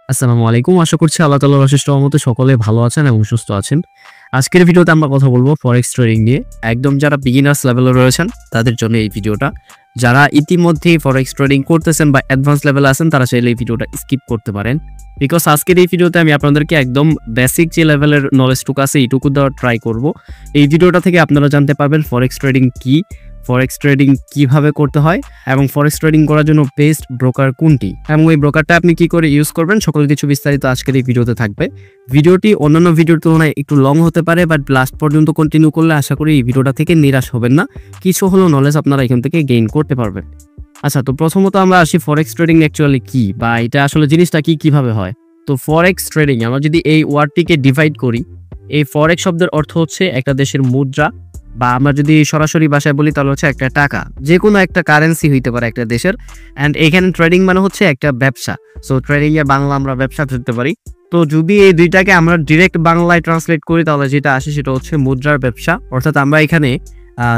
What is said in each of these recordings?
আসসালামু আলাইকুম। আশা করছি আল্লাহ তাআলার অশেষ রহমতে সকলে ভালো আছেন এবং সুস্থ আছেন। আজকের ভিডিওতে আমরা কথা বলব ফরেক্স ট্রেডিং নিয়ে। একদম যারা বিগিনার্স লেভেলে রয়েছেন তাদের জন্য এই ভিডিওটা। যারা ইতিমধ্যেই ফরেক্স ট্রেডিং করতেছেন বা অ্যাডভান্স লেভেলে আছেন তারা চাইলে এই ভিডিওটা স্কিপ করতে পারেন। বিকজ আজকের এই ভিডিওতে আমি আপনাদেরকে একদম বেসিক যে লেভেলের নলেজটুকু আছে এইটুকু দেওয়ার ট্রাই করব। এই ভিডিওটা থেকে আপনারা জানতে পারবেন ফরেক্স ট্রেডিং কি, ফরেক্স ট্রেডিং কিভাবে করতে হয় এবং ফরেক্স ট্রেডিং করার জন্য বেস্ট ব্রোকার কোনটি এবং এই ব্রোকারটা আপনি কি করে ইউজ করবেন সকল কিছু বিস্তারিত আজকের এই ভিডিওতে থাকবে। ভিডিওটি অন্যান্য ভিডিওর তুলনায় একটু লং হতে পারে, বাট লাস্ট পর্যন্ত কন্টিনিউ করলে আশা করি এই ভিডিওটা থেকে নিরাশ হবেন না, কিছু হলো নলেজ আপনারা এখান থেকে গেইন করতে পারবেন। আচ্ছা, তো প্রথমত আমরা আসি ফরেক্স ট্রেডিং অ্যাকচুয়ালি কি বা এটা আসলে জিনিসটা কি কিভাবে হয়। তো ফরেক্স ট্রেডিং আমরা যদি এই ওয়ার্ডটিকে ডিভাইড করি, এই ফরেক্স শব্দের অর্থ হচ্ছে একটা দেশের মুদ্রা, বা আমরা যদি সরাসরি ভাষায় বলি তাহলে হচ্ছে একটা টাকা, যে কোনো একটা কারেন্সি হইতে পারে একটা দেশের। অ্যান্ড এখানে ট্রেডিং মানে হচ্ছে একটা ব্যবসা। সো ট্রেডিং এর বাংলা আমরা ব্যবসা ধরতে পারি। তো যদি এই দুইটাকে আমরা ডিরেক্ট বাংলায় ট্রান্সলেট করি তাহলে যেটা আসে সেটা হচ্ছে মুদ্রার ব্যবসা। অর্থাৎ আমরা এখানে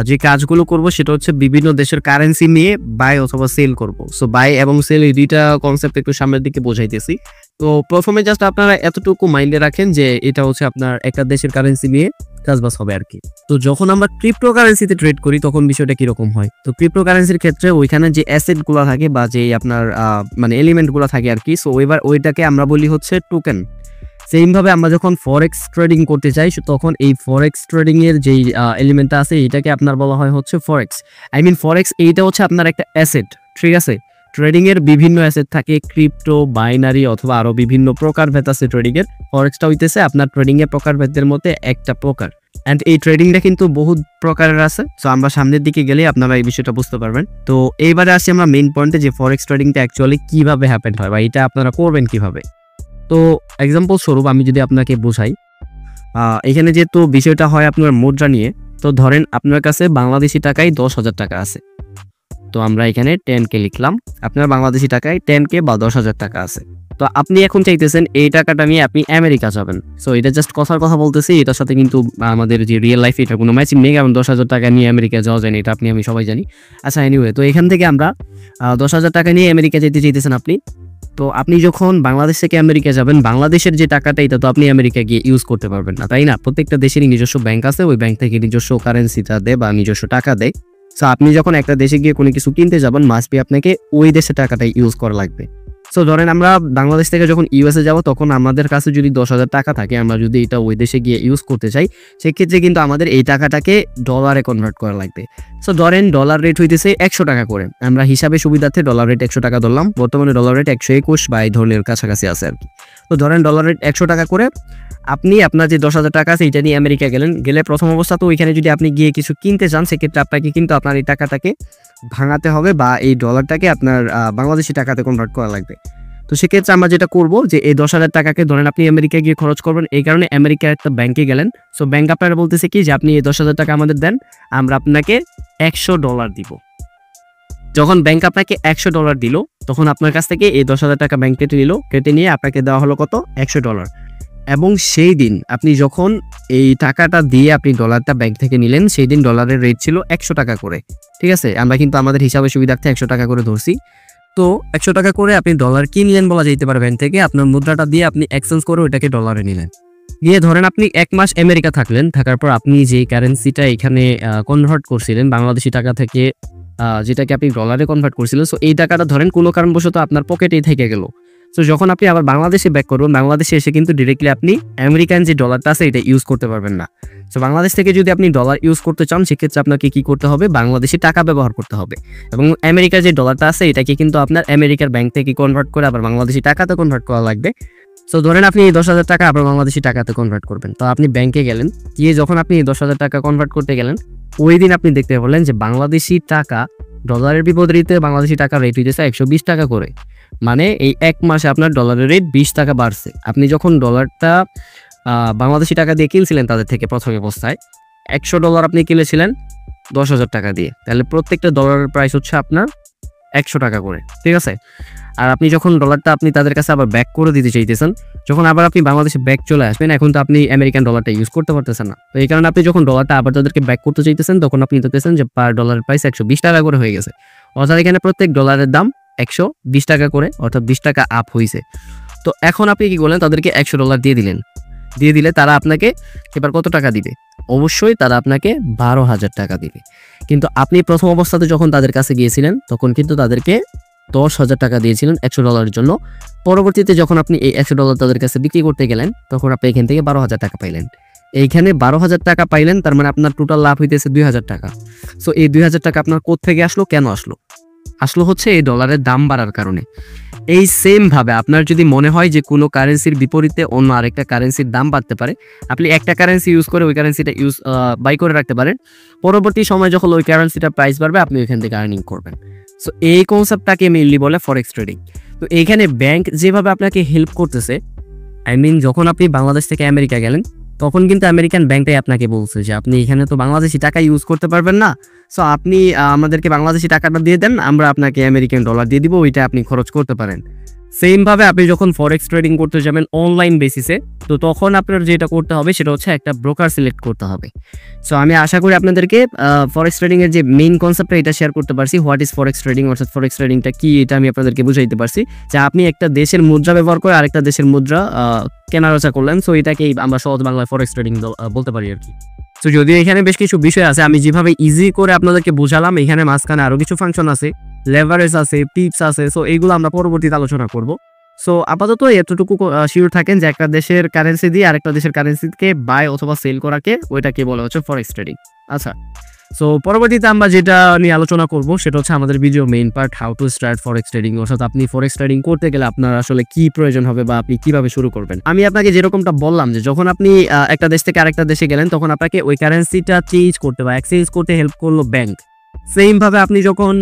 যে কাজগুলো করব সেটা হচ্ছে বিভিন্ন দেশের কারেন্সি নিয়ে বাই অথবা সেল করব। সো বাই এবং সেল এই দুইটা কনসেপ্ট একটু সামনের দিকে বোঝাইতেছি। তো প্রথমে জাস্ট আপনারা এতটুকু মাইন্ডে রাখেন যে এটা হচ্ছে আপনার একটা দেশের কারেন্সি নিয়ে কাজবাজ হবে আর কি। তো যখন আমরা ক্রিপ্টো কারেন্সিতে ট্রেড করি তখন বিষয়টা কিরকম হয়। তো ক্রিপ্টো কারেন্সির ক্ষেত্রে ওইখানে যে অ্যাসেট গুলো থাকে বা যে আপনার মানে এলিমেন্ট গুলো থাকে আর কি, সো এবার ওইটাকে আমরা বলি হচ্ছে টোকেন। সেম ভাবে আমরা যখন ফরেক্স ট্রেডিং করতে চাই তখন এই ফরেক্স ট্রেডিং এর যেই এলিমেন্টটা আছে এটাকে আপনার বলা হয় হচ্ছে ফরেক্স। ফরেক্স এইটা হচ্ছে আপনার একটা অ্যাসেট, ঠিক আছে। ট্রেডিং এর বিভিন্ন অ্যাসেট থাকে, ক্রিপ্টো, বাইনারি অথবা আরো বিভিন্ন প্রকারভেদ আছে ট্রেডিং এর। ফরেক্সটা হইতেছে আপনার ট্রেডিং এর প্রকারভেদের মধ্যে একটা প্রকার। অ্যান্ড এই ট্রেডিংটা কিন্তু বহু প্রকারের আছে। সো আমরা সামনের দিকে গেলে আপনারা এই বিষয়টা বুঝতে পারবেন। তো এইবারে আসি আমরা মেইন পয়েন্টে যে ফরেক্স ট্রেডিংটা অ্যাকচুয়ালি কিভাবে হ্যাপেন হয় বা এটা আপনারা করবেন কিভাবে। তো এক্সাম্পল স্বরূপ আমি যদি আপনাকে বোঝাই, এখানে যেহেতু বিষয়টা হয় আপনার মুদ্রা নিয়ে, তো ধরেন আপনার কাছে বাংলাদেশি টাকায় 10,000 টাকা আছে। তো আমরা এখানে 10K লিখলাম, আপনার বাংলাদেশি টাকায় 10K বা 10,000 টাকা আছে। তো আপনি এখন চাইতেছেন এই টাকাটা নিয়ে আপনি আমেরিকা যাবেন। সো এটা জাস্ট কথার কথা বলতেছি, এটার সাথে কিন্তু আমাদের যে রিয়েল লাইফ এটা কোনো ম্যাচিং নেই, কারণ 10,000 টাকা নিয়ে আমেরিকা যাওয়া যায় না, এটা আপনি আমি সবাই জানি। আচ্ছা, এনিওয়ে, তো এখান থেকে আমরা 10,000 টাকা নিয়ে আমেরিকা যেতে চাইতেছেন আপনি। তো আপনি যখন বাংলাদেশ থেকে আমেরিকা যাবেন, বাংলাদেশের যে টাকাটা এটা তো আপনি আমেরিকা গিয়ে ইউজ করতে পারবেন না, তাই না? প্রত্যেকটা দেশেরই নিজস্ব ব্যাংক আছে, ওই ব্যাংক থেকে নিজস্ব কারেন্সিটা দেয় বা নিজস্ব টাকা দেয়। সো আপনি যখন একটা দেশে গিয়ে কোনো কিছু কিনতে যাবেন মাস্ট বি আপনাকে ওই দেশের টাকাটাই ইউজ করা লাগবে। সো ধরেন আমরা বাংলাদেশ থেকে যখন ইউএসএ যাব তখন আমাদের কাছে যদি 10,000 টাকা থাকে, আমরা যদি এটা ওই দেশে গিয়ে ইউজ করতে চাই সেক্ষেত্রে কিন্তু আমাদের এই টাকাটাকে ডলারে কনভার্ট করা লাগবে। সো ধরেন ডলার রেট হইতেছে 100 টাকা করে, আমরা হিসাবে সুবিধার্থে ডলার রেট 100 টাকা ধরলাম। বর্তমানে ডলার রেট 121 বা এই ধরনের কাছাকাছি আছে আর কি। তো ধরেন ডলার রেট 100 টাকা করে, আপনি আপনার যে 10,000 টাকা আছে এটা নিয়ে আমেরিকা গেলে প্রথম অবস্থা তো ওইখানে যদি আপনি গিয়ে কিছু কিনতে চান সেক্ষেত্রে আপনাকে কিন্তু আপনার এই টাকাটাকে ভাঙাতে হবে বা এই ডলারটাকে আপনার বাংলাদেশি টাকাতে কনভার্ট করা লাগবে। তো সেক্ষেত্রে আমরা যেটা করবো যে এই 10,000 টাকাকে ধরেন আপনি আমেরিকা গিয়ে খরচ করবেন, এই কারণে আমেরিকার একটা ব্যাংকে গেলেন। সো ব্যাংক আপনারা বলতেছে কি যে আপনি এই 10,000 টাকা আমাদের দেন, আমরা আপনাকে $100 দিব। যখন ব্যাংক আপনাকে $100 দিল তখন আপনার কাছ থেকে এই 10,000 টাকা ব্যাংক কেটে নিয়ে আপনাকে দেওয়া হলো কত? $100। এবং সেই দিন আপনি যখন এই টাকাটা দিয়ে আপনি ডলারটা ব্যাংক থেকে নিলেন সেই দিন ডলারের রেট ছিল 100 টাকা করে, ঠিক আছে। আমরা কিন্তু আমাদের হিসাবে সুবিধার্থে 100 টাকা করে ধরছি। তো 100 টাকা করে আপনি ডলার কিনলেন বলা যেতে পারে ব্যাংক থেকে, আপনার মুদ্রাটা দিয়ে আপনি এক্সচেঞ্জ করে ওইটাকে ডলারে নিলেন। গিয়ে ধরেন আপনি 1 মাস আমেরিকা থাকলেন, থাকার পর আপনি যে কারেন্সিটা এখানে কনভার্ট করছিলেন বাংলাদেশি টাকা থেকে যেটাকে আপনি ডলারে কনভার্ট করছিলেন, সো এই টাকাটা ধরেন কোনো কারণবশত আপনার পকেটেই থেকে গেল। সো যখন আপনি আবার বাংলাদেশে ব্যাক করবেন, বাংলাদেশে এসে কিন্তু ডিরেক্টলি আপনি আমেরিকান যে ডলারটা আছে এটা ইউজ করতে পারবেন না। সো বাংলাদেশ থেকে যদি আপনি ডলার ইউজ করতে চান সেক্ষেত্রে আপনাকে কি করতে হবে? বাংলাদেশি টাকা ব্যবহার করতে হবে। এবং আমেরিকার যে ডলারটা আছে এটাকে কিন্তু আপনার আমেরিকার ব্যাংক থেকে কনভার্ট করে আবার বাংলাদেশি টাকাতে কনভার্ট করা লাগবে। সো ধরেন আপনি এই 10,000 টাকা আবার বাংলাদেশি টাকাতে কনভার্ট করবেন। তো আপনি ব্যাংকে গেলেন, গিয়ে যখন আপনি এই 10,000 টাকা কনভার্ট করতে গেলেন ওই দিন আপনি দেখতে পেলেন যে বাংলাদেশি টাকা ডলারের বিপরীতে বাংলাদেশি টাকা রেট হইতেছে 120 টাকা করে। মানে এই 1 মাসে আপনার ডলারের রেট 20 টাকা বাড়ছে। আপনি যখন ডলারটা বাংলাদেশি টাকা দিয়ে কিনছিলেন তাদের থেকে প্রথম অবস্থায় $100 আপনি কিনেছিলেন 10,000 টাকা দিয়ে, তাহলে প্রত্যেকটা ডলারের প্রাইস হচ্ছে আপনার 100 টাকা করে, ঠিক আছে। আর আপনি যখন ডলারটা আপনি তাদের কাছে আবার ব্যাক করে দিতে চাইতেছেন, যখন আবার আপনি বাংলাদেশে ব্যাক চলে আসবেন, এখন তো আপনি আমেরিকান ডলারটা ইউজ করতে পারতেছেন না। তো এই কারণে আপনি যখন ডলারটা আবার তাদেরকে ব্যাক করতে চাইতেছেন তখন আপনি দেখতেছেন যে পার ডলারের প্রাইস 120 টাকা করে হয়ে গেছে। অর্থাৎ এখানে প্রত্যেক ডলারের দাম 120 টাকা করে, অর্থাৎ 20 টাকা আপ হয়েছে। তো এখন আপনি কি করলেন, তাদেরকে $100 দিয়ে দিলেন। দিয়ে দিলে তারা আপনাকে এবার কত টাকা দিবে? অবশ্যই তারা আপনাকে 12,000 টাকা দিবে। কিন্তু আপনি প্রথম অবস্থাতে যখন তাদের কাছে গিয়েছিলেন তখন কিন্তু তাদেরকে 10,000 টাকা দিয়েছিলেন $100 জন্য। পরবর্তীতে যখন আপনি এই $100 তাদের কাছে বিক্রি করতে গেলেন তখন আপনি এখান থেকে 12,000 টাকা পাইলেন। এইখানে 12,000 টাকা পাইলেন, তার মানে আপনার টোটাল লাভ হইতেছে 2,000 টাকা। সো এই 2,000 টাকা আপনার কোত্থেকে আসলো, কেন আসলো? আসলো হচ্ছে এই ডলারের দাম বাড়ার কারণে। এই সেম ভাবে আপনার যদি মনে হয় যে কোনো কারেন্সির বিপরীতে অন্য আরেকটা কারেন্সির দাম বাড়তে পারে, আপনি একটা কারেন্সি ইউজ করে ওই কারেন্সিটা বাই করে রাখতে পারেন। পরবর্তী সময় যখন ওই কারেন্সিটা প্রাইস বাড়বে আপনি ওইখান থেকে আর্নিং করবেন। সো এই কনসেপ্টটাকে মেইনলি বলে ফরেক্স ট্রেডিং। তো এইখানে ব্যাংক যেভাবে আপনাকে হেল্প করতেছে, যখন আপনি বাংলাদেশ থেকে আমেরিকা গেলেন তখন কিন্তু আমেরিকান ব্যাংকটাই আপনাকে বলছে যে আপনি এখানে তো বাংলাদেশি টাকা ইউজ করতে পারবেন না, সো আপনি আমাদেরকে বাংলাদেশি টাকাটা দিয়ে দেন, আমরা আপনাকে আমেরিকান ডলার দিয়ে দিব, ওইটা আপনি খরচ করতে পারেন। সেম ভাবে আপনি যখন ফরেক্স ট্রেডিং করতে যাবেন অনলাইন বেসিসে, তো তখন আপনার যেটা করতে হবে সেটা হচ্ছে একটা ব্রোকার সিলেক্ট করতে হবে। সো আমি আশা করি আপনাদেরকে ফরেক্স ট্রেডিং এর যে মেইন কনসেপ্টটা এটা শেয়ার করতে পারছি। হোয়াট ইজ ফরেক্স ট্রেডিং, অর্থাৎ ফরেক্স ট্রেডিংটা কি, এটা আমি আপনাদেরকে বুঝাইতে পারছি যে আপনি একটা দেশের মুদ্রা ব্যবহার করে আরেকটা দেশের মুদ্রা কেনাবেচা করলেন। সো এটাকেই আমরা সহজ বাংলায় ফরেক্স ট্রেডিং বলতে পারি আর কি। তো যদিও এখানে বেশ কিছু বিষয় আছে, আমি যেভাবে ইজি করে আপনাদেরকে বোঝালাম, এখানে মাঝখানে আরো কিছু ফাংশন আছে, লেভারেজ আছে, টিপস আছে। সো এইগুলো আমরা পরবর্তীতে আলোচনা করব। সো আপাতত এতটুকু শিওর থাকেন যে একটা দেশের কারেন্সি দিয়ে আরেকটা দেশের কারেন্সিকে বাই অথবা সেল করাকে ওইটাকে বলা হচ্ছে ফরেক্স ট্রেডিং। আচ্ছা, সো পরবর্তীতে আমরা যেটা নিয়ে আলোচনা করব সেটা হচ্ছে আমাদের video main part, how to start forex trading. অর্থাৎ আপনি ফরেক্স ট্রেডিং করতে গেলে আপনার আসলে কি প্রয়োজন হবে বা আপনি কিভাবে শুরু করবেন। আমি আপনাকে যেরকমটা বললাম যে যখন আপনি একটা দেশ থেকে আরেকটা দেশে গেলেন তখন আপনাকে ওই কারেন্সিটা চেঞ্জ করতে বা এক্সচেঞ্জ করতে হেল্প করলো ব্যাংক। সেম ভাবে আপনি যখন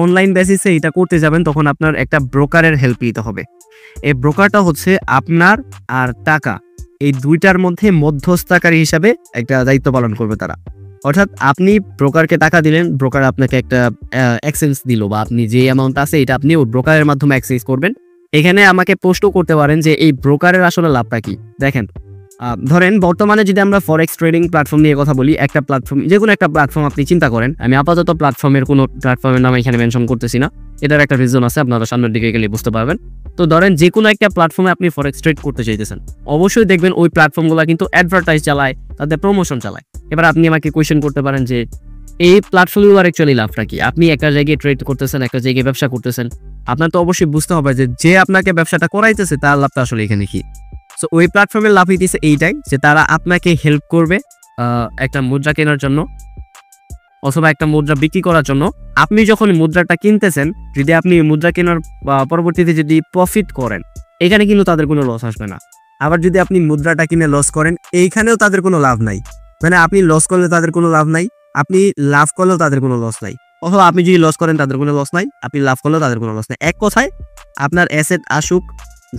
অনলাইন বেসিসে এটা করতে যাবেন তখন আপনার একটা ব্রোকারের হেল্প নিতে হবে। এই ব্রোকারটা হচ্ছে আপনার আর টাকা এই দুইটার মধ্যে মধ্যস্থতাকারী হিসাবে একটা দায়িত্ব পালন করবে তারা। অর্থাৎ আপনি ব্রোকারকে টাকা দিলেন, ব্রোকার আপনাকে একটা এক্সচেঞ্জ দিল, বা আপনি যে অ্যামাউন্ট আছে এটা আপনি ওই ব্রোকারের মাধ্যমে এক্সচেঞ্জ করবেন। এখানে আমাকে প্রশ্ন করতে পারেন যে এই ব্রোকারের আসলে লাভটা কি। দেখেন, ধরেন বর্তমানে যদি আমরা ফরেক্স ট্রেডিং প্ল্যাটফর্ম নিয়ে কথা বলি, একটা প্ল্যাটফর্ম, যে কোনো একটা প্ল্যাটফর্ম আপনি চিন্তা করেন, আমি আপাতত কোনো প্ল্যাটফর্মের নাম এখানে মেনশন করতেছি না, এটার একটা রিজন আছে, আপনারা সামনের দিকে গেলে বুঝতে পারবেন। তো ধরেন যে কোনো একটা প্ল্যাটফর্মে আপনি ফরেক্স ট্রেড করতে চাইতেছেন, অবশ্যই দেখবেন ওই প্ল্যাটফর্মগুলো কিন্তু অ্যাডভার্টাইজ চালায়, তাদের প্রমোশন চালায়। এবার আপনি আমাকে কোয়েশ্চেন করতে পারেন যে এই প্ল্যাটফর্মগুলোর অ্যাকচুয়ালি লাভটা কি। আপনি একটা জায়গায় ট্রেড করতেছেন, একটা জায়গায় ব্যবসা করতেছেন, আপনার তো অবশ্যই বুঝতে হবে যে আপনাকে ব্যবসাটা করাইতেছে তার লাভটা আসলে এখানে কি। সো ওই প্ল্যাটফর্মের লাভ হইতেছে এইটাই যে তারা আপনাকে হেল্প করবে একটা মুদ্রা কেনার জন্য অথবা একটা মুদ্রা বিক্রি করার জন্য। আপনি যখন মুদ্রাটা কিনতেছেন, যদি আপনি মুদ্রা কেনার পরবর্তীতে যদি প্রফিট করেন, এখানে কিন্তু তাদের কোনো লস আসবে না। আবার যদি আপনি মুদ্রাটা কিনে লস করেন, এইখানেও তাদের কোনো লাভ নাই। মানে আপনি লস করলে তাদের কোনো লাভ নাই, আপনি লাভ করলেও তাদের কোনো লস নাই। অথবা আপনি যদি লস করেন তাদের কোনো লস নাই, আপনি লাভ করলেও তাদের কোনো লস নাই। এক কথায় আপনার অ্যাসেট আসুক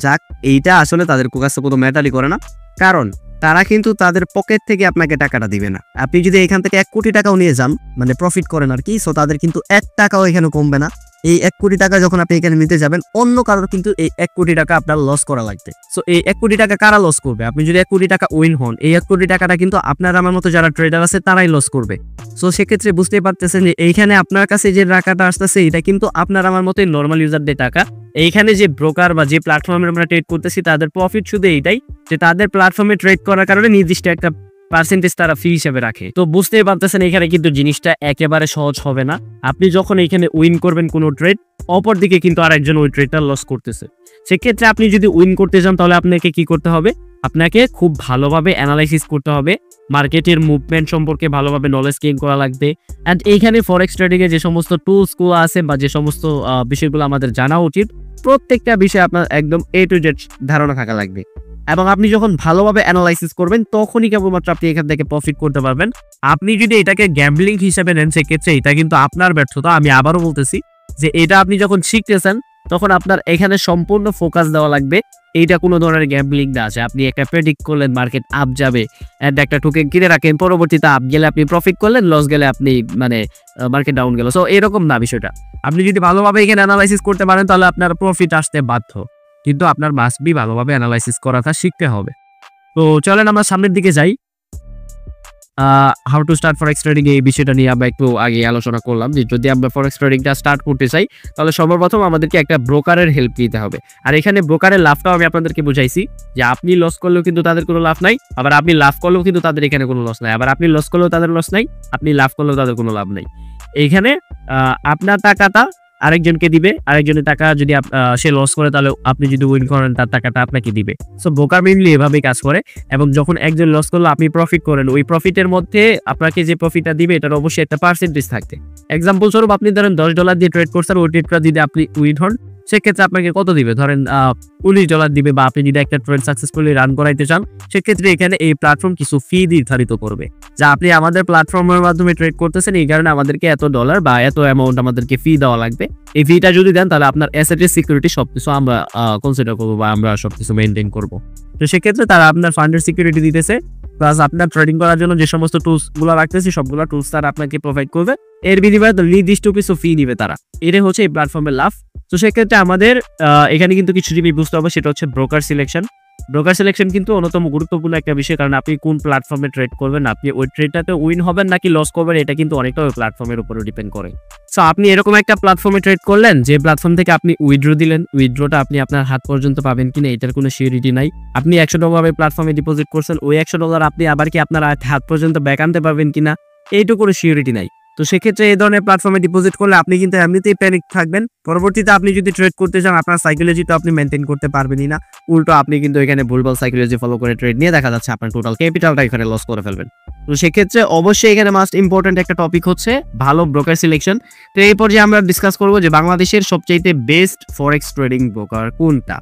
যাক, এইটা আসলে তাদের কাছে কোনো ম্যাটারই করে না, কারণ তারা কিন্তু তাদের পকেট থেকে আপনাকে টাকাটা দিবে না। আপনি যদি এখান থেকে 1 কোটি টাকাও নিয়ে যান, মানে প্রফিট করেন আর কি, সো তাদের কিন্তু 1 টাকাও এখানে কমবে না। এই 1 কোটি টাকা যখন আপনি এখানে নিতে যাবেন, অন্য কারোর কিন্তু এই 1 কোটি টাকা আপনার লস করা লাগবে। সো এই 1 কোটি টাকা কারা লস করবে? আপনি যদি 1 কোটি টাকা উইন হন, এই 1 কোটি টাকাটা কিন্তু আপনার আমার মতো যারা ট্রেডার আছে তারাই লস করবে। সো সেক্ষেত্রে বুঝতেই পারতেছেন যে এইখানে আপনার কাছে যে টাকাটা আসতেছে এটা কিন্তু আপনার আমার মতো নর্মাল ইউজারদের টাকা। এইখানে যে ব্রোকার বা যে প্ল্যাটফর্মে আমরা ট্রেড করতেছি তাদের প্রফিট শুধু এইটাই যে তাদের প্ল্যাটফর্মে ট্রেড করার কারণে নির্দিষ্ট একটা পার্সেন্টেজ তারা ফি হিসেবে রাখে। তো বুঝতেই পারতেছেন এখানে কিন্তু জিনিসটা একেবারে সহজ হবে না। আপনি যখন এখানে উইন করবেন কোনো ট্রেড, অপর দিকে কিন্তু আরেকজন ওই ট্রেডটা লস করতেছে। সেক্ষেত্রে আপনি যদি উইন করতে চান তাহলে আপনাকে কি করতে হবে? আপনাকে খুব ভালোভাবে অ্যানালাইসিস করতে হবে, মার্কেটের মুভমেন্ট সম্পর্কে ভালোভাবে নলেজ গেইন করা লাগবে। অ্যান্ড এইখানে ফরেক্স ট্রেডিংয়ে যে সমস্ত টুলসগুলো আছে বা যে সমস্ত বিষয়গুলো আমাদের জানা উচিত, প্রত্যেকটা বিষয়ে আপনার একদম A to Z ধারণা থাকা লাগবে। এবং আপনি যখন ভালোভাবে অ্যানালাইসিস করবেন তখনই কেবলমাত্র আপনি এখান থেকে প্রফিট করতে পারবেন। আপনি যদি এটাকে গ্যাম্বলিং হিসেবে নেন সেক্ষেত্রে এটা কিন্তু আপনার ব্যর্থতা। আমি আবারও বলতেছি যে এটা আপনি যখন শিখতেছেন তখন আপনার এখানে সম্পূর্ণ ফোকাস দেওয়া লাগবে। এইটা কোনো ধরনের গ্যাম্বলিং না আছে। আপনি একটা প্রেডিক্ট করলেন মার্কেট আপ যাবে, অ্যান্ড একটা টোকেন কিনে রাখেন, পরবর্তীতে আপ গেলে আপনি প্রফিট করলেন, লস গেলে আপনি মার্কেট ডাউন গেল। সো এরকম না বিষয়টা। আপনি যদি ভালোভাবে এখানে অ্যানালাইসিস করতে পারেন তাহলে আপনার প্রফিট আসতে বাধ্য, কিন্তু আপনার মাস্ট বি ভালোভাবে অ্যানালাইসিস করাটা শিখতে হবে। তো চলেন আমরা সামনের দিকে যাই। How to start forex trading এই বিষয়টা নিয়ে আমরা একটু আগে আলোচনা করলাম যে যদি আমরা ফরেক্স ট্রেডিংটা স্টার্ট করতে চাই তাহলে সর্বপ্রথম আমাদেরকে একটা ব্রোকারের হেল্প নিতে হবে। আর এখানে ব্রোকারের লাভটাও আমি আপনাদেরকে বুঝাইছি যে আপনি লস করলেও কিন্তু তাদের কোনো লাভ নাই, আবার আপনি লাভ করলেও কিন্তু তাদের এখানে কোনো লস নাই, আবার আপনি লস করলেও তাদের লস নাই, আপনি লাভ করলেও তাদের কোনো লাভ নাই। এইখানে আপনার টাকাটা আরেকজনকে দিবে, আরেকজনের টাকা যদি সে লস করে তাহলে আপনি যদি উইন করেন তার টাকাটা আপনাকে দিবে। সো ব্রোকার মেইনলি এভাবেই কাজ করে। এবং যখন একজন লস করলো আপনি প্রফিট করেন, ওই প্রফিটের মধ্যে আপনাকে যে প্রফিটটা দিবে এটার অবশ্যই একটা পার্সেন্টেজ থাকবে। এক্সাম্পল স্বরূপ আপনি ধরেন $10 দিয়ে ট্রেড করছেন, ওই ট্রেডটা যদি আপনি উইন হন সেক্ষেত্রে আপনাকে কত দিবে, ধরেন $19 দিবে। বা আপনি যদি একটা ট্রেড সাকসেসফুলি রান করাইতে চান সেক্ষেত্রে এখানে এই প্ল্যাটফর্ম কিছু ফি নির্ধারিত করবে, যা আপনি আমাদের প্ল্যাটফর্মের মাধ্যমে ট্রেড করতেছেন এই কারণে আমাদেরকে এত ডলার বা এত অ্যামাউন্ট আমাদেরকে ফি দেওয়া লাগবে। এই ফিটা যদি দেন তাহলে আপনার অ্যাসেটের সিকিউরিটি সবকিছু আমরা কনসিডার করবো বা আমরা সবকিছু মেনটেন করবো। তো সেক্ষেত্রে তারা আপনার ফান্ডের সিকিউরিটি দিতেছে, প্লাস আপনার ট্রেডিং করার জন্য যে সমস্ত টুলস গুলো রাখতেছে সবগুলো টুলস তারা আপনাকে প্রোভাইড করবে। এর বিনিময়ে নির্দিষ্ট কিছু ফি নিবে তারা। এটাই হচ্ছে এই প্ল্যাটফর্মের লাভ। তো সেক্ষেত্রে আমাদের এখানে কিন্তু কিছু জিনিস বুঝতে হবে, সেটা হচ্ছে ব্রোকার সিলেকশন। ব্রোকার সিলেকশন কিন্তু অন্যতম গুরুত্বপূর্ণ একটা বিষয়, কারণ আপনি কোন প্ল্যাটফর্মে ট্রেড করবেন, আপনি ওই ট্রেডটাতে উইন হবেন নাকি লস করবেন এটা কিন্তু অনেকটা ওই প্ল্যাটফর্মের উপরে ডিপেন্ড করে। সো আপনি এরকম একটা প্ল্যাটফর্মে ট্রেড করলেন যে প্ল্যাটফর্ম থেকে আপনি উইথড্র দিলেন, উইথড্রটা আপনি আপনার হাত পর্যন্ত পাবেন কিনা এটার কোনো সিউরিটি নাই। আপনি $100 প্ল্যাটফর্মে ডিপোজিট করছেন, ওই $100 আপনি আবার কি আপনার হাত পর্যন্ত ব্যাক আনতে পারবেন কিনা এইটুকু কোনো সিউরিটি নাই। তো সেক্ষেত্রে এই ধরনের প্ল্যাটফর্মে ডিপোজিট করলে আপনি কিন্তু এমনিতেই প্যানিক থাকবেন। পরবর্তীতে আপনি যদি ট্রেড করতে চান আপনার সাইকোলজি তো আপনি মেনটেন করতে পারবেনই না, উল্টো আপনি কিন্তু এখানে ভুলভাল সাইকোলজি ফলো করে ট্রেড নিয়ে দেখা যাচ্ছে আপনার টোটাল ক্যাপিটালটা এখানে লস করে ফেলবেন। তো সেক্ষেত্রে অবশ্যই এখানে মাস্ট ইম্পর্টেন্ট একটা টপিক হচ্ছে ভালো ব্রোকার সিলেকশন। তো এই পর্যায়ে আমরা ডিসকাস করবো যে বাংলাদেশের সবচাইতে বেস্ট ফরেক্স ট্রেডিং ব্রোকার কোনটা।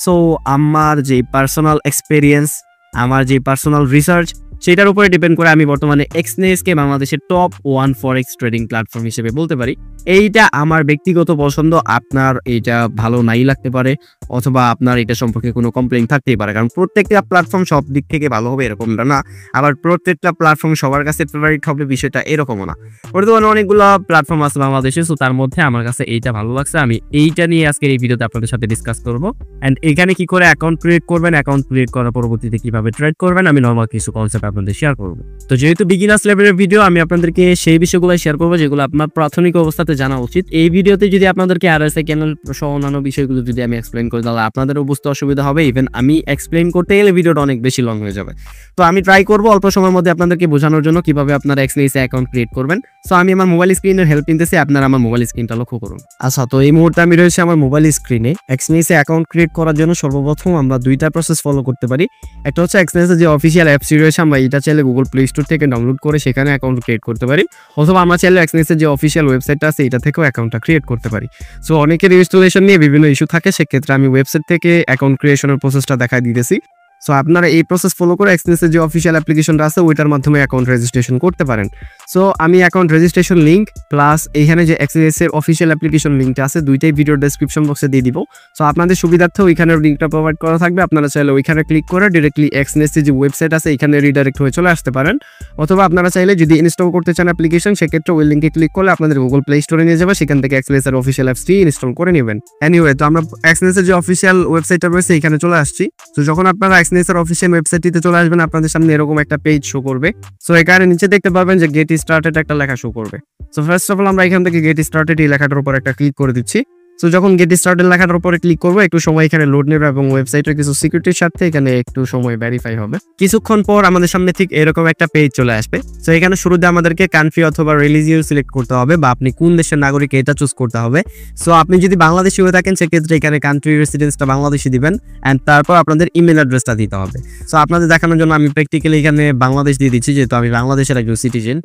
সো আমার যে পার্সোনাল এক্সপিরিয়েন্স, আমার যে পার্সোনাল রিসার্চ সেটার উপরে ডিপেন্ড করে আমি বর্তমানে এক্সনেসকে বাংলাদেশের টপ 1 ফরেক্স ট্রেডিং প্ল্যাটফর্ম হিসেবে বলতে পারি। এইটা আমার ব্যক্তিগত পছন্দ, আপনার এইটা ভালো নাই লাগতে পারে অথবা আপনার এটা সম্পর্কে কোনো কমপ্লেইন থাকতেই পারে, কারণ প্রত্যেকটা প্ল্যাটফর্ম সব দিক থেকে ভালো হবে এরকমটা না, আবার প্রত্যেকটা প্ল্যাটফর্ম সবার কাছে ফেভারিট হবে বিষয়টা এরকমও না। বর্তমানে অনেকগুলো প্ল্যাটফর্ম আছে বাংলাদেশে, সো তার মধ্যে আমার কাছে এইটা ভালো লাগছে, আমি এইটা নিয়ে আজকের এই ভিডিওতে আপনাদের সাথে ডিসকাস করবো। অ্যান্ড এখানে কি করে অ্যাকাউন্ট ক্রিয়েট করবেন, অ্যাকাউন্ট ক্রিয়েট করার পরবর্তীতে কিভাবে ট্রেড করবেন আমি নরমাল কিছু কনসেপ্ট আপনাদের শেয়ার করবো। তো যেহেতু বিগিনার্স লেভেলের ভিডিও আমি আপনাদেরকে সেই বিষয়গুলো শেয়ার করবো যেগুলো আপনার প্রাথমিক অবস্থাতে জানা উচিত। এই ভিডিওতে যদি আপনাদেরকে RSI ক্যানেল সহ অন্যান্য বিষয়গুলো যদি আমি এক্সপ্লেন করি তাহলে আপনাদেরও বুঝতে অসুবিধা হবে, ইভেন আমি এক্সপ্লেন করতে গেলে ভিডিওটা অনেক বেশি লং হয়ে যাবে। তো আমি ট্রাই করবো অল্প সময়ের মধ্যে আপনাদেরকে বোঝানোর জন্য কিভাবে আপনারা এক্সনেসে অ্যাকাউন্ট ক্রিয়েট করবেন। সো আমি আমার মোবাইল স্ক্রিনের হেল্প নিতেছি, আপনারা আমার মোবাইল স্ক্রিনটা লক্ষ্য করুন। আচ্ছা, তো এই মুহূর্তে আমি রয়েছে আমার মোবাইল স্ক্রিনে। এক্সনেসে অ্যাকাউন্ট ক্রিয়েট করার জন্য সর্বপ্রথম আমরা দুইটা প্রসেস ফলো করতে পারি। একটা হচ্ছে এক্সনেসের যে অফিসিয়াল অ্যাপস রয়েছে আমরা এটা চাইলে গুগল প্লে স্টোর থেকে ডাউনলোড করে সেখানে অ্যাকাউন্ট ক্রিয়েট করতে পারি, অথবা আমরা চাইলে এক্সনেসের যে অফিসিয়াল ওয়েবসাইটটা আছে এটা থেকেও অ্যাকাউন্টটা ক্রিয়েট করতে পারি। সো অনেকের ইনস্টলেশন নিয়ে বিভিন্ন ইস্যু থাকে, সেক্ষেত্রে আমি ওয়েবসাইট থেকে অ্যাকাউন্ট ক্রিয়েশনের প্রসেসটা দেখাই দিতেছি। সো আপনারা এই প্রসেস ফলো করে এক্সনেসের যে অফিসিয়াল অ্যাপ্লিকেশনটা আছে ওইটার মাধ্যমে অ্যাকাউন্ট রেজিস্ট্রেশন করতে পারেন। সো আমি অ্যাকাউন্ট রেজিস্ট্রেশন লিঙ্ক প্লাস এইখানে যে এক্সনেসের অফিসিয়াল অ্যাপ্লিকেশন লিঙ্কটা আছে দুইটাই ভিডিওর ডেসক্রিপশন বক্সে দিয়ে দিব। সো আপনাদের সুবিধার্থে ওইখানের লিঙ্কটা প্রোভাইড করা থাকবে, আপনারা চাইলে ওইখানে ক্লিক করে ডিরেক্টলি এক্সনেসের যে ওয়েবসাইট আছে এখানে রিডাইরেক্ট হয়ে চলে আসতে পারেন, অথবা আপনারা চাইলে যদি ইনস্টল করতে চান অ্যাপ্লিকেশন সেক্ষেত্রে ওই লিঙ্কে ক্লিক করলে আপনাদের গুগল প্লে স্টোরে নিয়ে যাবে, সেখান থেকে এক্সনেসের অফিসিয়াল অ্যাপসটি ইনস্টল করে নেবেন। এনিওয়ে, তো আমরা এক্সনেসের যে অফিসিয়াল ওয়েবসাইটটা রয়েছে এখানে চলে আসছি। তো যখন আপনারা এক্সনেসের অফিসিয়াল ওয়েবসাইটটিতে চলে আসবেন আপনাদের সামনে এরকম একটা পেজ শো করবে। সো এখানে নিচে দেখতে পারবেন যে গেট স্টার্টেড একটা লেখা শো করবে। সো ফার্স্ট অফ অল আমরা এখান থেকে গেট স্টার্টেড এই লেখাটার উপর একটা ক্লিক করে দিচ্ছি। সো যখন গেট স্টার্টেড লেখাটার উপরে ক্লিক করবো একটু সময় এখানে লোড নেবে এবং ওয়েবসাইটের কিছু সিকিউরিটির সাথে এখানে একটু সময় ভেরিফাই হবে। কিছুক্ষণ পর আমাদের সামনে ঠিক এরকম একটা পেজ চলে আসবে। সো এখানে শুরুতে আমাদেরকে কান্ট্রি অথবা রিলিজিয়ন সিলেক্ট করতে হবে বা আপনি কোন দেশের নাগরিক এটা চুজ করতে হবে। সো আপনি যদি বাংলাদেশি হয়ে থাকেন সেক্ষেত্রে এখানে কান্ট্রি রেসিডেন্সটা বাংলাদেশি দিবেন অ্যান্ড তারপর আপনাদের ইমেল অ্যাড্রেসটা দিতে হবে। সো আপনাদের দেখানোর জন্য আমি প্র্যাকটিক্যালি এখানে বাংলাদেশ দিয়ে দিচ্ছি যেহেতু আমি বাংলাদেশের একজন সিটিজেন।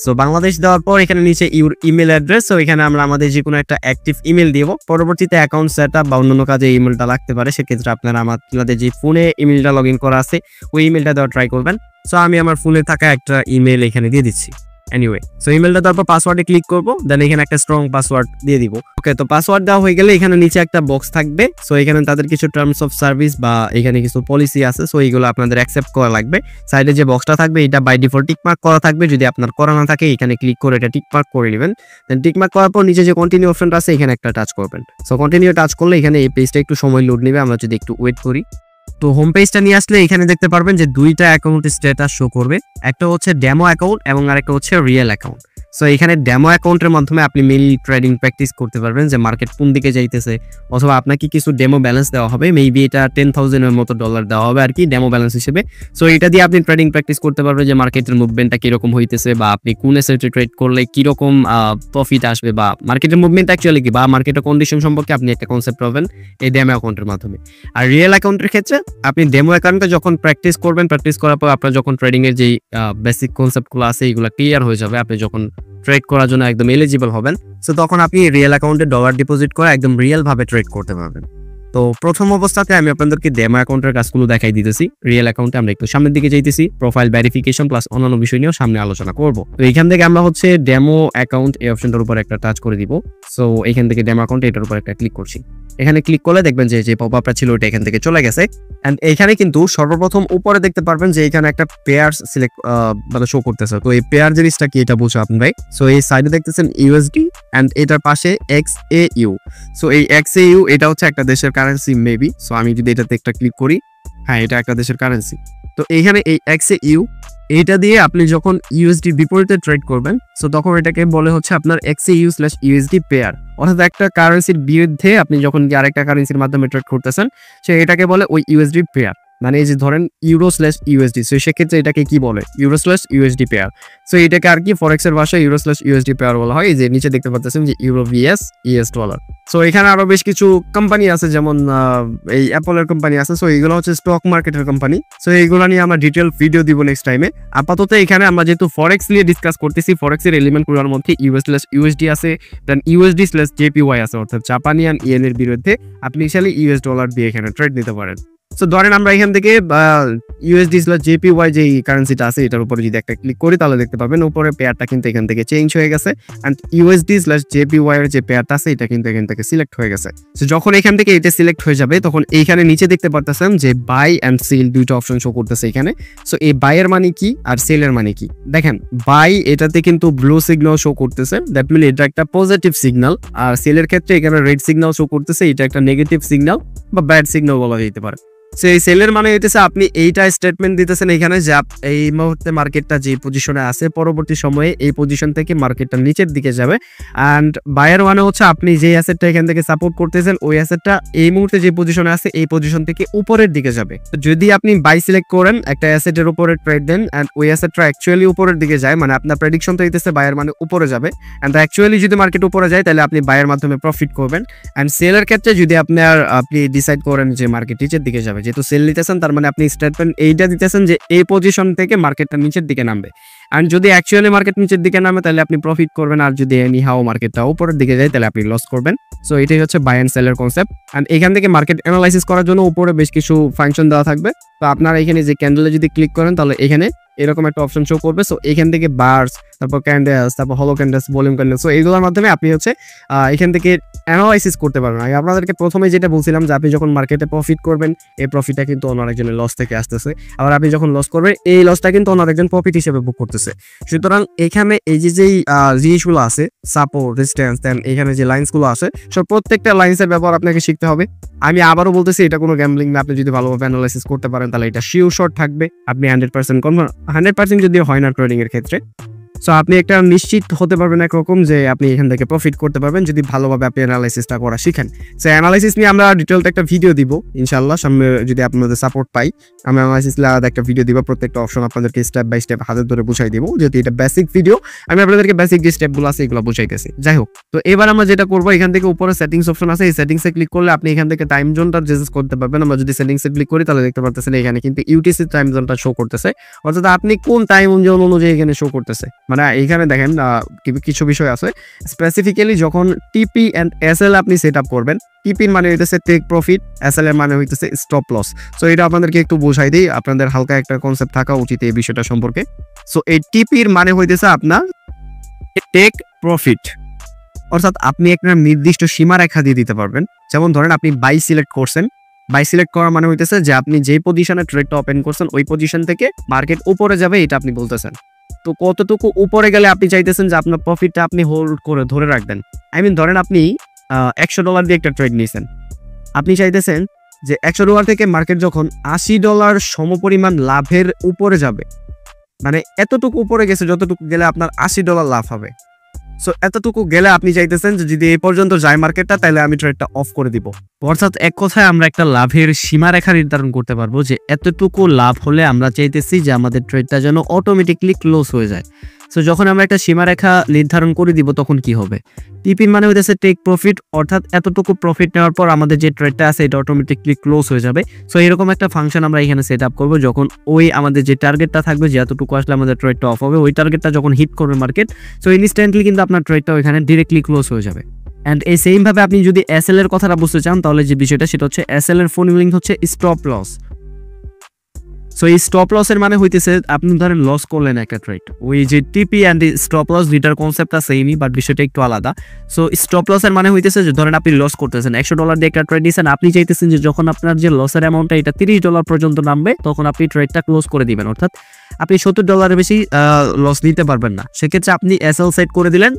সো বাংলাদেশ দেওয়ার পর এখানে নিচে ইউর ইমেল অ্যাড্রেস, সো এখানে আমরা আমাদের যে কোনো একটা অ্যাক্টিভ ইমেল দিব। পরবর্তীতে অ্যাকাউন্ট সেট আপ বা অন্যান্য কাজে ইমেলটা লাগতে পারে, সেক্ষেত্রে আপনারা আপনাদের যে ফোনে ইমেলটা লগ ইন করা আছে ওই ইমেলটা দেওয়া ট্রাই করবেন। সো আমি আমার ফোনে থাকা একটা ইমেল এখানে দিয়ে দিচ্ছি। এনিওয়ে, সো ইমেলটা দেওয়ার পর পাসওয়ার্ডে ক্লিক করবো, দেন এখানে একটা স্ট্রং পাসওয়ার্ড দিয়ে দিব। ওকে, তো পাসওয়ার্ড দেওয়া হয়ে গেলে এখানে নিচে একটা বক্স থাকবে। সো এখানে তাদের কিছু টার্মস অফ সার্ভিস বা এখানে কিছু পলিসি আছে, সো এইগুলো আপনাদের অ্যাকসেপ্ট করা লাগবে। সাইডে যে বক্সটা থাকবে এটা বাই ডিফল্ট টিকমার্ক করা থাকবে, যদি আপনার করা না থাকে এখানে ক্লিক করে এটা টিকমার্ক করে নেবেন। দেন টিকমার্ক করার পর নিচে যে কন্টিনিউ অপশনটা আছে এখানে একটা টাচ করবেন। সো কন্টিনিউ টাচ করলে এখানে এই পেজটা একটু সময় লোড নেবে, আমরা যদি একটু ওয়েট করি। তো হোম পেজটা নিয়ে আসলে এখানে দেখতে পারবেন যে দুইটা অ্যাকাউন্ট স্ট্যাটাস শো করবে, একটা হচ্ছে ডেমো অ্যাকাউন্ট এবং আরেকটা হচ্ছে রিয়েল অ্যাকাউন্ট। সো এখানে ডেমো অ্যাকাউন্টের মাধ্যমে আপনি মেইনলি ট্রেডিং প্র্যাকটিস করতে পারবেন যে মার্কেট কোন দিকে যাইতেছে, অথবা আপনাকে কিছু ডেমো ব্যালেন্স দেওয়া হবে, মেবি এটা $10,000 এর মতো ডলার দেওয়া হবে আর কি ডেমো ব্যালেন্স হিসেবে। সো এটা দিয়ে আপনি ট্রেডিং প্র্যাকটিস করতে পারবেন যে মার্কেটের মুভমেন্টটা কিরকম হইতেছে, বা আপনি কোন অ্যাসেটে ট্রেড করলে কিরকম প্রফিট আসবে, বা মার্কেটের মুভমেন্ট অ্যাকচুয়ালি কি, বা মার্কেটের কন্ডিশন সম্পর্কে আপনি একটা কনসেপ্ট পাবেন এই ডেমো অ্যাকাউন্টের মাধ্যমে। আর রিয়েল অ্যাকাউন্টের ক্ষেত্রে আপনি ডেমো অ্যাকাউন্টে যখন প্র্যাকটিস করবেন, প্র্যাকটিস করার পর আপনার যখন ট্রেডিং এর যেই বেসিক কনসেপ্টগুলো আছে এইগুলো ক্লিয়ার হয়ে যাবে, আপনি যখন ট্রেড করার জন্য একদম এলিজিবল হবেন, সো তখন আপনি রিয়েল অ্যাকাউন্টে ডলার ডিপোজিট করে একদম রিয়েল ভাবে ট্রেড করতে পারবেন। তো প্রথম অবস্থাতে আমি আপনাদেরকে ডেমো অ্যাকাউন্টের কাজগুলো দেখাই দিতেছি। রিয়েল অ্যাকাউন্টে আমরা একটু সামনের দিকে যাইতেছি, প্রোফাইল ভেরিফিকেশন প্লাস অন্যান্য বিষয় নিয়েও সামনে আলোচনা করব। তো এখান থেকে আমরা হচ্ছে ডেমো অ্যাকাউন্ট এই অপশনটার উপর একটা টাচ করে দিব। সো এখান থেকে ডেমো অ্যাকাউন্ট এটার উপর একটা ক্লিক করছি। এখানে ক্লিক করলে দেখবেন যে পপআপটা ছিল ওটা এখান থেকে চলে গেছে। এন্ড এখানে কিন্তু সর্বপ্রথম উপরে দেখতে পারবেন যে এখানে একটা পেয়ার সিলেক্ট মানে শো করতেছে। তো এই পেয়ার জিনিসটা কি এটা বুঝছো আপনি ভাই? সো এই সাইডে দেখতেছেন ইউএসডি এন্ড এটার পাশে XAU। সো এই XAU এটা হচ্ছে একটা দেশের কারেন্সি মেবি। সো আমি যদি এটাতে একটা ক্লিক করি, হ্যাঁ এটা একটা দেশের কারেন্সি। তো এইখানে এই XAU এটা দিয়ে আপনি যখন ইউএসডি বিপরীতে ট্রেড করবেন, সো তখন এটাকে বলে হচ্ছে আপনার XAU/USD পেয়ার। অর্থাৎ একটা কারেন্সির বিরুদ্ধে আপনি যখন আরেকটা কারেন্সির মাধ্যমে ট্রেড করতেছেন, সে এটাকে বলে ওই ইউএসডি পেয়ার। মানে এই যে ধরেন ইউরো/USD, সো সেক্ষেত্রে এটাকে কি বলে? ইউরো/USD পেয়ার। সো এটাকে আর কি ফরেক্সের ভাষায় ইউরো/USD পেয়ার বলা হয়। এই যে নিচে দেখতে পাচ্ছেন যে euro VS US dollar. So এখানে আরো বেশ কিছু কোম্পানি আছে, যেমন এই অ্যাপলের কোম্পানি আছে। সো এইগুলো হচ্ছে স্টক মার্কেটের কোম্পানি। সো এইগুলো নিয়ে আমরা ডিটেল ভিডিও দিব নেক্সট টাইমে। আপাতত এখানে আমরা যেহেতু ফরেক্স নিয়ে ডিসকাস করতেছি, ফরেক্সের এলিমেন্টগুলোর মধ্যে US/USD আছে, দেন USD/JPY আছে, অর্থাৎ জাপানিয়ান ইয়েন এর বিরুদ্ধে আপনি চাইলে US ডলার দিয়ে এখানে ট্রেড নিতে পারেন। সো ধরেন আমরা এখান থেকে USD/JPY যে কারেন্সিটা আছে এটার উপরে যদি একটা ক্লিক করি, তাহলে দেখতে পাবেন উপরে পেয়ারটা কিন্তু এখান থেকে চেঞ্জ হয়ে গেছে। এন্ড USD/JPY এর যে পেয়ারটা আছে এটা কিন্তু এখান থেকে সিলেক্ট হয়ে গেছে। সো যখন এখান থেকে এটা সিলেক্ট হয়ে যাবে, তখন এইখানে নিচে দেখতে পারতেছেন যে বাই এন্ড সেল দুইটা অপশন শো করতেছে এখানে। সো এই বাই এর মানে কি আর সেল এর মানে কি? দেখেন বাই এটাতে কিন্তু ব্লু সিগন্যাল শো করতেছে, দ্যাট মিন এটা একটা পজিটিভ সিগন্যাল। আর সেলের ক্ষেত্রে এখানে রেড সিগন্যাল শো করতেছে, এটা একটা নেগেটিভ সিগন্যাল বা ব্যাড সিগন্যাল বলা যেতে পারে। সেই সেলের মানে হইতেছে আপনি এইটা স্টেটমেন্ট দিতেছেন এখানে যে এই মুহূর্তে মার্কেটটা যে পজিশনে আছে, পরবর্তী সময়ে এই পজিশন থেকে মার্কেটটা নিচের দিকে যাবে। অ্যান্ড বায়ার মানে হচ্ছে আপনি যে অ্যাসেটটা এখান থেকে সাপোর্ট করতেছেন, ওই অ্যাসেটটা এই মুহূর্তে যে পজিশনে আছে এই পজিশন থেকে উপরের দিকে যাবে। তো যদি আপনি বাই সিলেক্ট করেন, একটা অ্যাসেটের উপরে ট্রেড দেন অ্যান্ড ওই অ্যাসেটটা অ্যাকচুয়ালি উপরের দিকে যায়, মানে আপনার প্রেডিকশন তো হইতেছে বায়ার মানে উপরে যাবে, অ্যান্ড অ্যাকচুয়ালি যদি মার্কেট উপরে যায় তাহলে আপনি বায়ের মাধ্যমে প্রফিট করবেন। অ্যান্ড সেলের ক্ষেত্রে যদি আপনি ডিসাইড করেন যে মার্কেট নিচের দিকে যাবে, যেহেতু সেল নিতেছেন তার মানে আপনি স্টেটমেন্ট এইটা দিতেছেন যে এই পজিশন থেকে মার্কেটটা নিচের দিকে নামবে। আর যদি অ্যাকচুয়ালি মার্কেট নিচের দিকে নামে তাহলে আপনি প্রফিট করবেন, আর যদি এনি হাও মার্কেটটা উপরের দিকে যায় তাহলে আপনি লস করবেন। সো এটাই হচ্ছে বাই এন্ড সেলের কনসেপ্ট। অ্যান্ড এখান থেকে মার্কেট অ্যানালাইসিস করার জন্য উপরে বেশ কিছু ফাংশন দেওয়া থাকবে। তো আপনারা এখানে যে ক্যান্ডেলে যদি ক্লিক করেন তাহলে এখানে এরকম একটা অপশন শো করবে। সো এখান থেকে বার্স, তারপর ক্যান্ডেলস, তারপর হলো ক্যান্ডেলস, ভলিউম ক্যান্ডেলস, সো এইগুলোর মাধ্যমে আপনি হচ্ছে এখান থেকে অ্যানালাইসিস করতে পারবেন। আমি আপনাদেরকে প্রথমে যেটা বলছিলাম যে আপনি যখন মার্কেটে প্রফিট করবেন, এই প্রফিটটা কিন্তু অন্য আরেকজনের লস থেকে আসতেছে, আবার আপনি যখন লস করবেন এই লসটা কিন্তু অন্য আরেকজন প্রফিট হিসেবে বুক করতেছে। সুতরাং এখানে এই যেই জিনিসগুলো আছে, সাপোর্ট, রেজিস্ট্যান্স, দেন এখানে যে লাইন্সগুলো আছে, সব প্রত্যেকটা লাইন্সের ব্যবহার আপনাকে শিখতে হবে। আমি আবারও বলতেছি এটা কোনো গ্যাম্বলিং না। আপনি যদি ভালোভাবে অ্যানালাইসিস করতে পারেন তাহলে এটা শিওর শট থাকবে। আপনি 100% যদিও হয় না ট্রেডিং এর ক্ষেত্রে। সো আপনি একটা নিশ্চিত হতে পারবেন একরকম যে আপনি এখান থেকে প্রফিট করতে পারবেন যদি ভালোভাবে আপনি অ্যানালাইসিসটা করা শিখেন। সো অ্যানালাইসিস নিয়ে আমরা ডিটেলড একটা ভিডিও দিব ইনশাআল্লাহ সামনে, যদি আপনাদের সাপোর্ট পাই। আমি অ্যানালাইসিস নিয়ে আলাদা একটা ভিডিও দিব, প্রত্যেকটা অপশন আপনাদেরকে স্টেপ বাই স্টেপ হাতে ধরে বুঝাই দিব। যদি এটা বেসিক ভিডিও, আমি আপনাদেরকে বেসিক যে স্টেপগুলো আছে এগুলো বুঝাইতেছি। যাই হোক, তো এবার আমরা যেটা করবো, এখান থেকে উপরে সেটিংস অপশন আছে, এই সেটিংসে ক্লিক করলে আপনি এখান থেকে টাইম জোনটা অ্যাডজাস্ট করতে পারবেন। আমরা যদি সেটিংসে ক্লিক করি তাহলে দেখতে পারতেছেন এখানে কিন্তু UTC টাইম জোনটা শো করতেছে, অর্থাৎ আপনি কোন টাইম জোন অনুযায়ী এখানে শো করতেছে। মানে এখানে দেখেন কিছু বিষয় আছে স্পেসিফিক্যালি যখন টিপি এন্ড SL আপনি সেট আপ করবেন। টিপির মানে হইতেছে টেক প্রফিট, SL এর মানে হইতেছে স্টপ লস। সো এটা আপনাদেরকে একটু বোঝাই দিই, আপনাদের হালকা একটা কনসেপ্ট থাকা উচিত এই বিষয়টা সম্পর্কে। সো এই টিপির মানে হইতেছে আপনার টেক প্রফিট, অর্থাৎ আপনি একটা নির্দিষ্ট সীমারেখা দিয়ে দিতে পারবেন। যেমন ধরেন আপনি বাই সিলেক্ট করছেন, বাই সিলেক্ট করা মানে হইতেছে যে আপনি যেই পজিশনে ট্রেডটা ওপেন করছেন ওই পজিশন থেকে মার্কেট উপরে যাবে, এটা আপনি বলতেছেন। তো কতটুকু উপরে গেলে আপনি চাইতেছেন যে আপনার প্রফিটটা আপনি হোল্ড করে ধরে রাখবেন। আই মিন ধরেন আপনি $100 দিয়ে একটা ট্রেড নিয়েছেন, আপনি চাইতেছেন যে $100 থেকে মার্কেট যখন $80 সমপরিমাণ লাভের উপরে যাবে, মানে এতটুকু উপরে গেছে যতটুকু গেলে আপনার $80 লাভ হবে। সো এতটুকু গেলে আপনি চাইতেছেন যে যদি এই পর্যন্ত যায় মার্কেটটা, তাহলে আমি ট্রেডটা অফ করে দিব। অর্থাৎ এক কথায় আমরা একটা লাভের সীমারেখা নির্ধারণ করতে পারবো যে এতটুকু লাভ হলে আমরা চাইতেছি যে আমাদের ট্রেডটা যেন অটোমেটিকলি ক্লোজ হয়ে যায়। সো যখন আমরা একটা সীমারেখা নির্ধারণ করে দিব তখন কি হবে, টিপির মানে হইতেছে টেক প্রফিট, অর্থাৎ এতটুকু প্রফিট নেওয়ার পর আমাদের যে ট্রেডটা আছে এটা অটোমেটিকলি ক্লোজ হয়ে যাবে। সো এরকম একটা ফাংশন আমরা এখানে সেট আপ করবো, যখন ওই আমাদের যে টার্গেটটা থাকবে যে এতটুকু আসলে আমাদের ট্রেডটা অফ হবে, ওই টার্গেটটা যখন হিট করবে মার্কেট, সো ইনস্ট্যান্টলি কিন্তু আপনার ট্রেডটা ওইখানে ডিরেক্টলি ক্লোজ হয়ে যাবে। অ্যান্ড এই সেম ভাবে আপনি যদি এসএল এর কথাটা বুঝতে চান, তাহলে যে বিষয়টা সেটা হচ্ছে এসএল এর ফর্মুলিং হচ্ছে স্টপ লস। সো এই স্টপ লসের মানে হইতেছে আপনি ধরেন লস করলেন একটা ট্রেড, ওই যে টিপি অ্যান্ড স্টপ লস দুইটার কনসেপ্টটা সেমই, বাট বিষয়টা একটু আলাদা। সো স্টপ লসের মানে হইতেছে যে ধরেন আপনি লস করতেছেন, $100 দিয়ে একটা ট্রেড দিয়েছেন, আপনি চাইতেছেন যে যখন আপনার যে লসের অ্যামাউন্টটা এটা $30 পর্যন্ত নামবে তখন আপনি ট্রেডটা ক্লোজ করে দিবেন, অর্থাৎ আপনি $70 বেশি লস নিতে পারবেন না। সেক্ষেত্রে আপনি এসএল সেট করে দিলেন,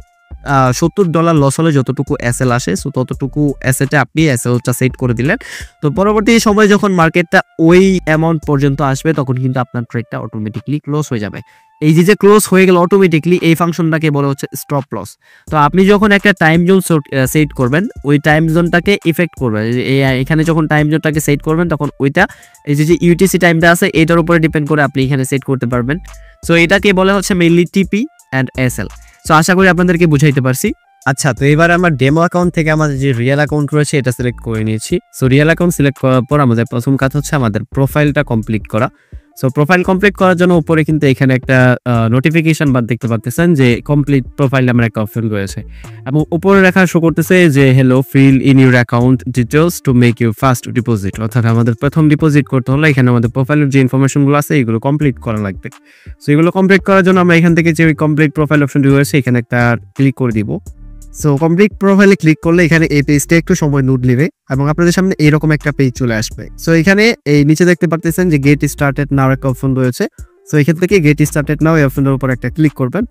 $70 লস হলে যতটুকু এসএল আসে সো ততটুকু এসেটে আপনি এসএলটা সেট করে দিলেন। তো পরবর্তী সময় যখন মার্কেটটা ওই অ্যামাউন্ট পর্যন্ত আসবে তখন কিন্তু আপনার ট্রেডটা অটোমেটিকলি ক্লোজ হয়ে যাবে। এই যে ক্লোজ হয়ে গেল অটোমেটিকলি, এই ফাংশনটাকে বলা হচ্ছে স্টপ লস। তো আপনি যখন একটা টাইম জোন সেট করবেন, ওই টাইম জোনটাকে ইফেক্ট করবে, এখানে যখন টাইম জোনটাকে সেট করবেন তখন ওইটা এই যে ইউটিসি টাইমটা আছে এটার উপরে ডিপেন্ড করে আপনি এখানে সেট করতে পারবেন। সো এটাকে বলা হচ্ছে মেইনলি টিপি অ্যান্ড এসএল। সো আশা করি আপনাদেরকে বুঝাইতে পারছি। আচ্ছা, তো এবার আমার ডেমো অ্যাকাউন্ট থেকে আমাদের যে রিয়েল অ্যাকাউন্ট রয়েছে এটা সিলেক্ট করে নিয়েছি। সো রিয়েল অ্যাকাউন্ট সিলেক্ট করার পর আমাদের প্রথম কাজ হচ্ছে আমাদের প্রোফাইলটা কমপ্লিট করা। সো প্রোফাইল কমপ্লিট করার জন্য উপরে কিন্তু এখানে একটা নোটিফিকেশন বার দেখতে পাচ্ছেন যে কমপ্লিট প্রোফাইল নামের একটা অপশন রয়েছে, এবং উপরে লেখা শো করতেছে যে hello fill in your account details to make you first deposit. অর্থাৎ আমাদের প্রথম ডিপোজিট করতে হলে এখানে আমাদের প্রোফাইলের যে ইনফরমেশনগুলো আছে এগুলো কমপ্লিট করা লাগবে। সো এগুলো কমপ্লিট করার জন্য আমরা এখান থেকে যে কমপ্লিট প্রোফাইল অপশনটি রয়েছে এখানে একটা ক্লিক করে দিব। সো কমপ্লিট প্রোফাইলে ক্লিক করলে এখানে এই পেজটা একটু সময় নোট নেবে এবং আপনাদের সামনে এরকম একটা পেজ চলে আসবে। সো এখানে এই নিচে দেখতে পাচ্ছেন যে গেট স্টার্টেড নাও একটা অপশন রয়েছে। সো এখান থেকে গেট স্টার্টেড নাও এই অপশনের উপর একটা ক্লিক করবেন।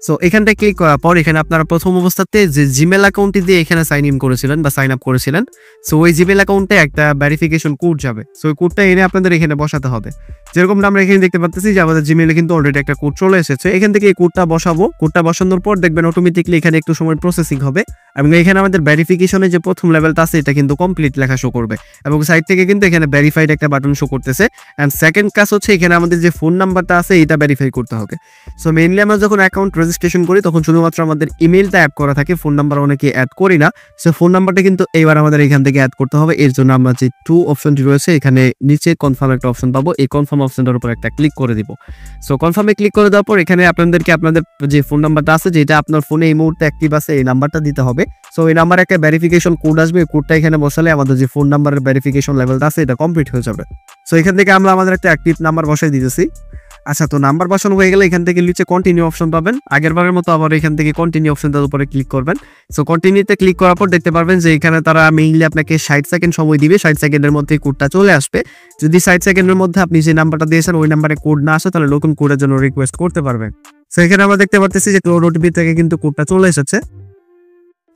সো এখানটা ক্লিক করার পর এখানে আপনারা প্রথম অবস্থাতে যে জিমেল অ্যাকাউন্টটি দিয়ে এখানে সাইন ইন করেছিলেন বা সাইন আপ করেছিলেন, সো ওই জিমেল অ্যাকাউন্টে একটা ভেরিফিকেশন কোড যাবে। সো ওই কোডটা এনে আপনাদের এখানে বসাতে হবে। যেরকমটা আমরা এখানে দেখতে পাচ্ছি যে আমাদের জিমেলে কিন্তু অলরেডি একটা কোড চলে এসেছে। এখান থেকে এই কোডটা বসাবো। কোডটা বসানোর পর দেখবেন অটোমেটিকলি এখানে একটু সময় প্রসেসিং হবে এবং এখানে আমাদের ভেরিফিকেশনের যে প্রথম লেভেলটা আছে এটা কিন্তু কমপ্লিট লেখা শো করবে এবং সাইড থেকে কিন্তু এখানে ভেরিফাইড একটা বাটন শো করতেছে। অ্যান্ড সেকেন্ড কাজ হচ্ছে এখানে আমাদের যে ফোন নাম্বারটা আছে এটা ভেরিফাই করতে হবে। সো মেইনলি আমরা যখন অ্যাকাউন্ট রেজিস্ট্রেশন করি তখন শুধুমাত্র আমাদের ইমেলটা অ্যাড করা থাকে, ফোন নাম্বার অনেকে অ্যাড করি না। সো ফোন নাম্বারটা কিন্তু এইবার আমাদের এখান থেকে অ্যাড করতে হবে। এর জন্য আমরা যে টু অপশনটি রয়েছে এখানে নিচে কনফার্ম একটা অপশন পাবো, এই কনফার্ম অপশনটার উপর একটা ক্লিক করে দিব। সো কনফার্মে ক্লিক করে দেওয়ার পর এখানে আপনাদেরকে আপনাদের যে ফোন নাম্বারটা আছে যেটা আপনার ফোনে এই মুহূর্তে অ্যাক্টিভ আছে এই নাম্বারটা দিতে হবে। সো এই নাম্বারে একটা ভেরিফিকেশন কোড আসবে, কোডটা এখানে বসালে আমাদের যে ফোন নাম্বারের ভেরিফিকেশন লেভেলটা আছে এটা কমপ্লিট হয়ে যাবে। সো এখান থেকে আমরা আমাদের একটা অ্যাক্টিভ নাম্বার বসাই দিতেছি। আচ্ছা, তো নাম্বার বসানো হয়ে গেলে এখান থেকে নিচে কন্টিনিউ অপশন পাবেন। আগের বারের মতো আবার এখান থেকে কন্টিনিউ অপশনটার উপরে ক্লিক করবেন। সো কন্টিনিউতে ক্লিক করার পর দেখতে পারবেন যে এখানে তারা মেইনলি আপনাকে 60 সেকেন্ড সময় দিবে। 60 সেকেন্ডের মধ্যে কোডটা চলে আসবে। যদি 60 সেকেন্ডের মধ্যে আপনি যে নাম্বারটা দিয়েছেন ওই নাম্বারে কোড না আসে তাহলে নতুন কোডের জন্য রিকোয়েস্ট করতে পারবেন। সো এখানে আমরা দেখতে পাচ্ছি যে ক্লোড ওটিপি থেকে কিন্তু কোডটা চলে এসেছে।